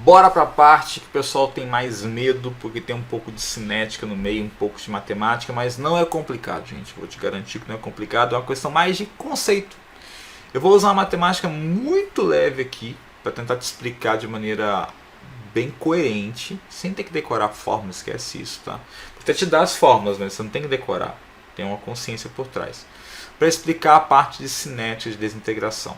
Bora para a parte que o pessoal tem mais medo, porque tem um pouco de cinética no meio, um pouco de matemática, mas não é complicado, gente. Vou te garantir que não é complicado, é uma questão mais de conceito. Eu vou usar uma matemática muito leve aqui, para tentar te explicar de maneira bem coerente, sem ter que decorar fórmulas, esquece isso, tá? Vou até te dar as fórmulas, mas você não tem que decorar, tem uma consciência por trás. Para explicar a parte de cinética, de desintegração.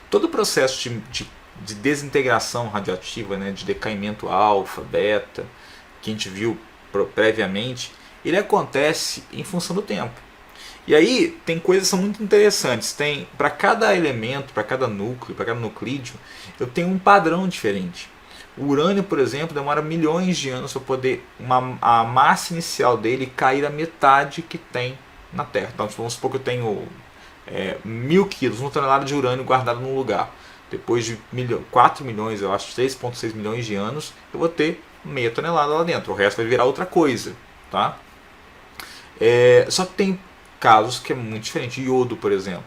Todo o processo de desintegração radioativa, né, de decaimento alfa, beta, que a gente viu previamente, ele acontece em função do tempo. E aí tem coisas que são muito interessantes. Tem para cada elemento, para cada núcleo, para cada nuclídeo, eu tenho um padrão diferente. O urânio, por exemplo, demora milhões de anos para poder a massa inicial dele cair a metade que tem na Terra. Então vamos supor que eu tenho 1.000 quilos, 1 tonelada de urânio guardado num lugar. Depois de 4 milhões, eu acho 3,6 milhões de anos, eu vou ter meia tonelada lá dentro. O resto vai virar outra coisa. Tá? Só que tem casos que é muito diferente. Iodo, por exemplo.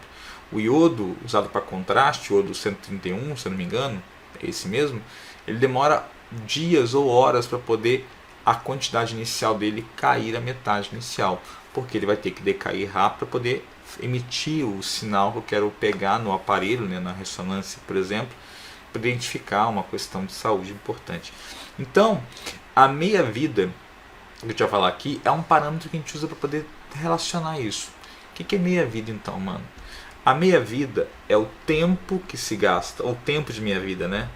O iodo usado para contraste, iodo 131, se eu não me engano, é esse mesmo, ele demora dias ou horas para poder a quantidade inicial dele cair a metade inicial. Porque ele vai ter que decair rápido para poder emitir o sinal que eu quero pegar no aparelho, né, na ressonância, por exemplo, para identificar uma questão de saúde importante. Então, a meia-vida, que eu te vou falar aqui, é um parâmetro que a gente usa para poder relacionar isso. O que é meia-vida então, mano? A meia-vida é o tempo que se gasta, ou o tempo de meia-vida, né?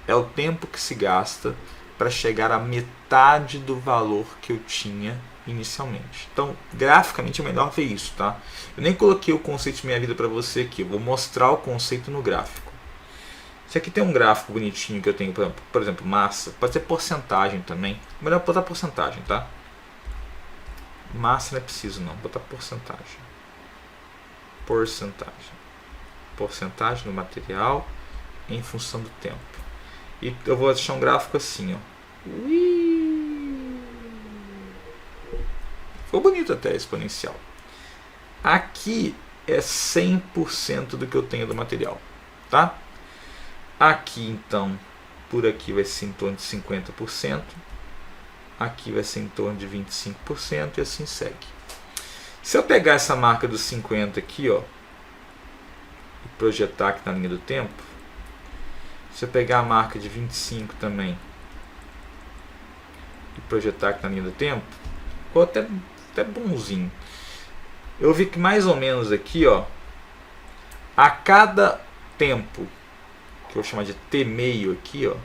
É o tempo que se gasta para chegar à metade do valor que eu tinha inicialmente. Então, graficamente é melhor ver isso, tá? Eu nem coloquei o conceito de meia-vida para você aqui, eu vou mostrar o conceito no gráfico. Esse aqui tem um gráfico bonitinho que eu tenho, por exemplo, massa, pode ser porcentagem também. Melhor botar porcentagem, tá? Massa não é preciso não, botar porcentagem. Porcentagem do material em função do tempo. E eu vou deixar um gráfico assim, ó. Ficou bonito até, exponencial. Aqui é 100% do que eu tenho do material, tá? Aqui então, por aqui vai ser em torno de 50%. Aqui vai ser em torno de 25% e assim segue. Se eu pegar essa marca dos 50 aqui, ó, e projetar aqui na linha do tempo, se eu pegar a marca de 25 também e projetar aqui na linha do tempo, ficou até bonzinho. Eu vi que mais ou menos aqui, ó, a cada tempo, que eu vou chamar de T meio aqui, ó,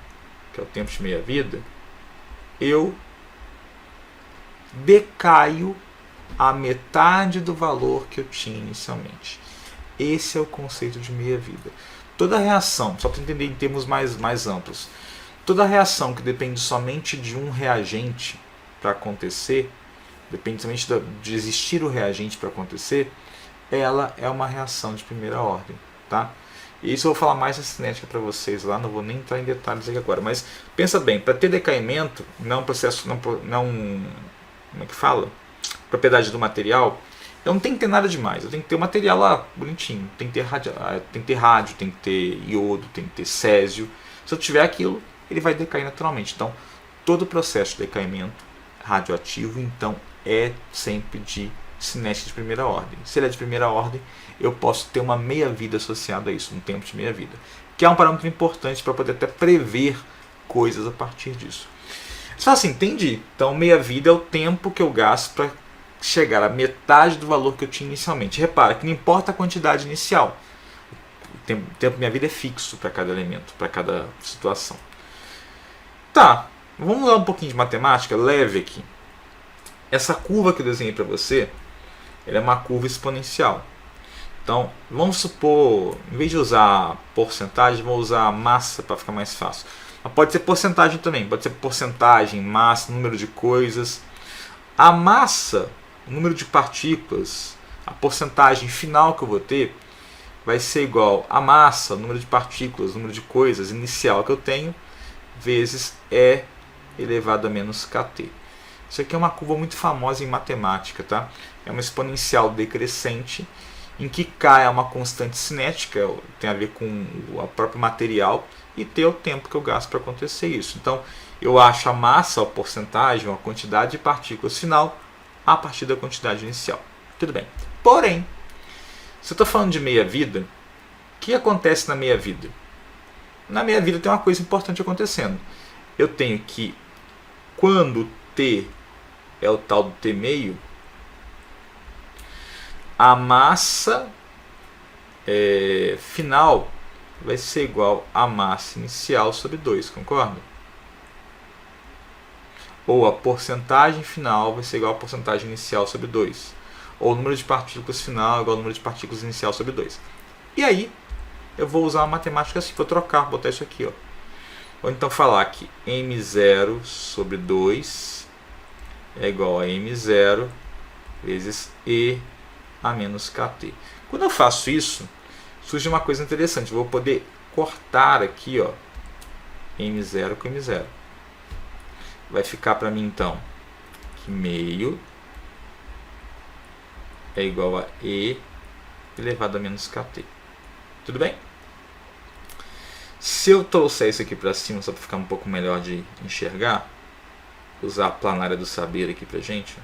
que é o tempo de meia-vida, eu decaio a metade do valor que eu tinha inicialmente. Esse é o conceito de meia-vida. Toda reação, só para entender em termos mais amplos, toda reação que depende somente de um reagente para acontecer, depende somente de existir o reagente para acontecer, ela é uma reação de primeira ordem. Tá? E isso eu vou falar mais da cinética para vocês lá, não vou nem entrar em detalhes aqui agora. Mas pensa bem, para ter decaimento, não processo, não como é que fala? Propriedade do material, eu não tenho que ter nada demais. Eu tenho que ter o material lá bonitinho. Tem que ter rádio, tem que ter iodo, tem que ter césio. Se eu tiver aquilo, ele vai decair naturalmente. Então, todo o processo de decaimento radioativo, então, é sempre de cinética de primeira ordem. Se ele é de primeira ordem, eu posso ter uma meia-vida associada a isso, um tempo de meia-vida, que é um parâmetro importante para poder até prever coisas a partir disso. Só assim, entendi. Então, meia-vida é o tempo que eu gasto para chegar à metade do valor que eu tinha inicialmente. Repara que não importa a quantidade inicial. O tempo de minha vida é fixo para cada elemento, para cada situação. Tá, vamos lá um pouquinho de matemática leve aqui. Essa curva que eu desenhei para você, ela é uma curva exponencial. Então, vamos supor, em vez de usar porcentagem, vou usar massa para ficar mais fácil. Mas pode ser porcentagem também, pode ser porcentagem, massa, número de coisas. A massa, o número de partículas, a porcentagem final que eu vou ter, vai ser igual a massa, o número de partículas, o número de coisas inicial que eu tenho, vezes E elevado a menos kt. Isso aqui é uma curva muito famosa em matemática, tá? É uma exponencial decrescente em que K é uma constante cinética, tem a ver com o próprio material, e T é o tempo que eu gasto para acontecer isso. Então, eu acho a massa, a porcentagem, a quantidade de partículas final a partir da quantidade inicial. Tudo bem. Porém, se eu estou falando de meia-vida, o que acontece na meia-vida? Na meia-vida tem uma coisa importante acontecendo. Eu tenho que, quando T é o tal do T meio, a massa final vai ser igual à massa inicial sobre 2, concorda? Ou a porcentagem final vai ser igual à porcentagem inicial sobre 2. Ou o número de partículas final é igual ao número de partículas inicial sobre 2. E aí, eu vou usar uma matemática assim, vou trocar, vou botar isso aqui. Ó. Vou então falar que M0 sobre 2 é igual a M0 vezes E a menos KT. Quando eu faço isso, surge uma coisa interessante. Eu vou poder cortar aqui, ó, M0 com M0. Vai ficar para mim então que meio é igual a E elevado a menos KT. Tudo bem? Se eu trouxer isso aqui para cima, só para ficar um pouco melhor de enxergar, usar a planária do saber aqui para gente,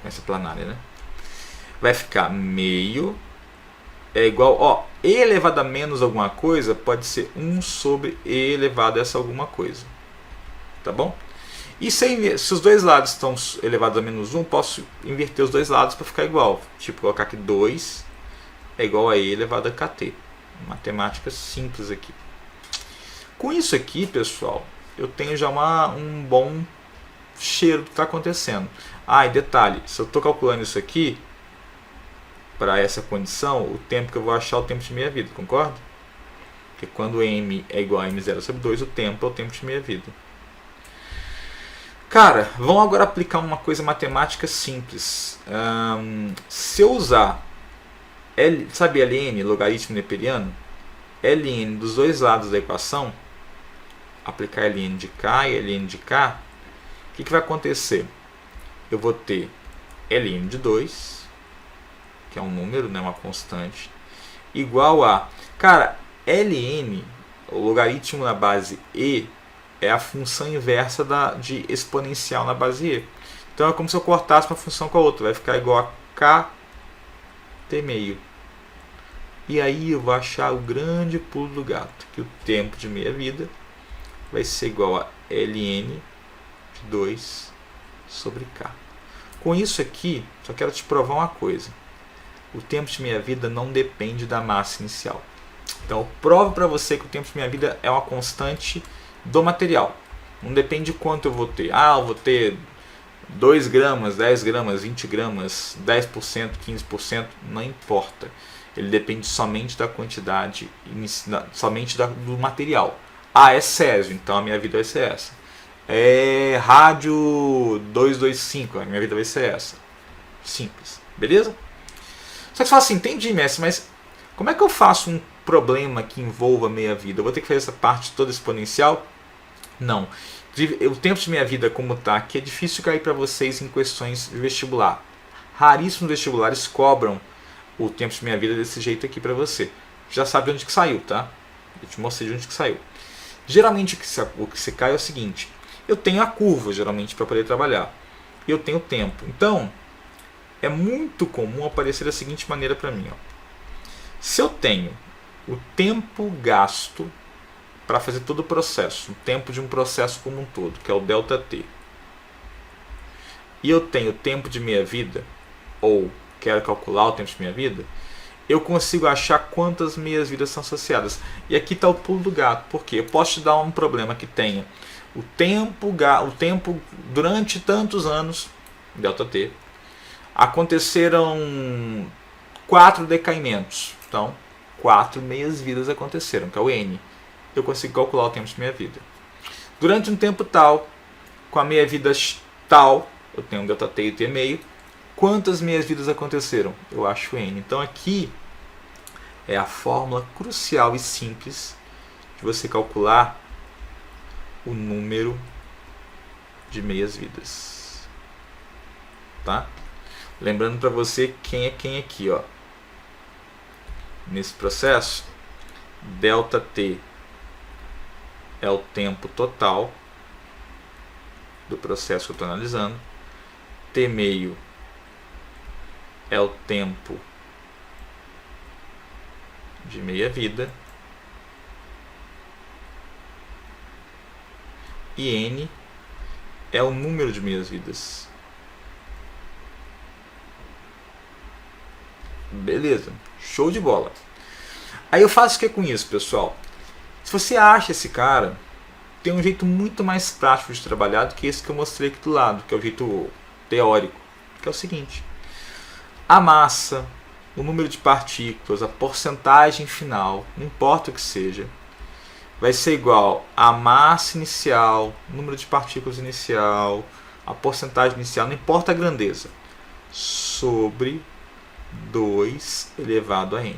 essa planária, né? Vai ficar meio é igual, ó, E elevado a menos alguma coisa pode ser 1 sobre E elevado a essa alguma coisa. Tá bom? E se os dois lados estão elevados a menos 1, posso inverter os dois lados para ficar igual. Tipo, colocar que 2 é igual a E elevado a KT. Matemática simples aqui. Com isso aqui, pessoal, eu tenho já um bom cheiro do que está acontecendo. Ah, e detalhe, se eu estou calculando isso aqui, para essa condição, o tempo que eu vou achar é o tempo de meia vida, concorda? Porque quando M é igual a M0 sobre 2, o tempo é o tempo de meia vida. Cara, vamos agora aplicar uma coisa matemática simples. Se eu usar, sabe ln, logaritmo neperiano? Ln dos dois lados da equação, aplicar ln de K e ln de K, o que vai acontecer? Eu vou ter ln de 2, que é um número, né, uma constante, igual a... Cara, ln, o logaritmo na base e, é a função inversa de exponencial na base e. Então é como se eu cortasse uma função com a outra. Vai ficar igual a kt meio. E aí eu vou achar o grande pulo do gato, que o tempo de meia vida vai ser igual a ln de 2 sobre k. Com isso aqui, só quero te provar uma coisa. O tempo de meia vida não depende da massa inicial. Então eu provo para você que o tempo de meia vida é uma constante do material. Não depende de quanto eu vou ter. Ah, eu vou ter 2 gramas, 10 gramas, 20 gramas, 10%, 15%, não importa. Ele depende somente da quantidade, somente do material. Ah, é césio, então a minha vida vai ser essa. É rádio 225, a minha vida vai ser essa. Simples, beleza? Só que você fala assim, entendi, mestre, mas como é que eu faço um problema que envolva meia vida? Eu vou ter que fazer essa parte toda exponencial? Não. O tempo de meia vida como está aqui é difícil cair para vocês em questões de vestibular. Raríssimos vestibulares cobram o tempo de meia vida desse jeito aqui para você. Já sabe de onde que saiu, tá? Eu te mostrei de onde que saiu. Geralmente o que se cai é o seguinte. Eu tenho a curva, geralmente, para poder trabalhar. E eu tenho o tempo. Então, é muito comum aparecer da seguinte maneira para mim. Ó. Se eu tenho o tempo gasto para fazer todo o processo, o tempo de um processo como um todo, que é o ΔT, e eu tenho o tempo de meia vida, ou quero calcular o tempo de meia vida, eu consigo achar quantas meias vidas são associadas. E aqui está o pulo do gato, porque eu posso te dar um problema que tenha o tempo durante tantos anos, ΔT, aconteceram 4 decaimentos. Então, 4 meias vidas aconteceram, que é o N. Eu consigo calcular o tempo de meia vida. Durante um tempo tal, com a meia vida tal, eu tenho um ΔT e T meio. Quantas meias vidas aconteceram? Eu acho N. Então aqui é a fórmula crucial e simples de você calcular o número de meias vidas. Tá? Lembrando para você quem é quem aqui, ó. Nesse processo, ΔT é o tempo total do processo que eu estou analisando. T meio é o tempo de meia-vida. E N é o número de meias-vidas. Beleza, show de bola. Aí eu faço o que com isso, pessoal? Se você acha esse cara, tem um jeito muito mais prático de trabalhar do que esse que eu mostrei aqui do lado, que é o jeito teórico, que é o seguinte: a massa, o número de partículas, a porcentagem final, não importa o que seja, vai ser igual a massa inicial, número de partículas inicial, a porcentagem inicial, não importa a grandeza, sobre 2 elevado a n.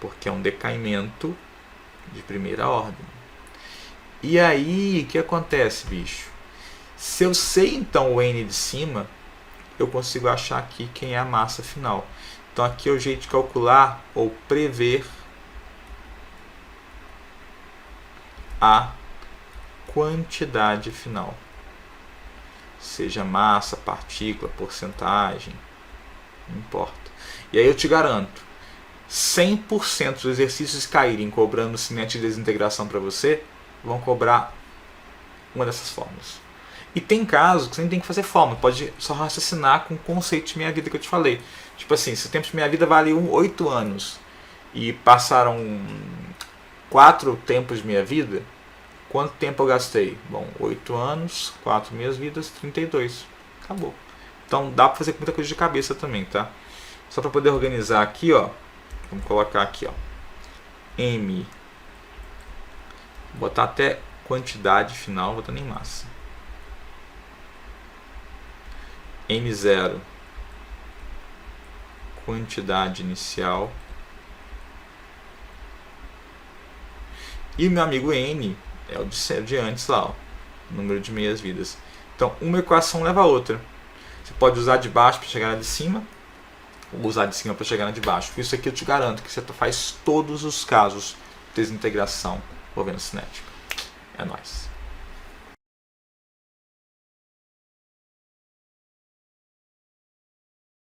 Porque é um decaimento de primeira ordem. E aí, o que acontece, bicho? Se eu sei então o n de cima, eu consigo achar aqui quem é a massa final. Então aqui é o jeito de calcular ou prever a quantidade final. Seja massa, partícula, porcentagem, não importa. E aí eu te garanto, 100% dos exercícios caírem cobrando cinética de desintegração para você, vão cobrar uma dessas fórmulas. E tem casos que você nem tem que fazer fórmula, pode só raciocinar com o conceito de meia-vida que eu te falei. Tipo assim, se o tempo de meia-vida vale 8 anos e passaram 4 tempos de meia-vida, quanto tempo eu gastei? Bom, 8 anos, 4 meias-vidas, 32. Acabou. Então dá para fazer muita coisa de cabeça também, tá? Só para poder organizar aqui, ó. Vamos colocar aqui, ó. M. Vou botar até quantidade final, botando em massa. M0. Quantidade inicial. E o meu amigo N é o de antes lá, ó. Número de meias-vidas. Então, uma equação leva a outra. Você pode usar de baixo para chegar na de cima, ou usar de cima para chegar na de baixo. Isso aqui eu te garanto que você faz todos os casos de desintegração envolvendo cinética. É nóis.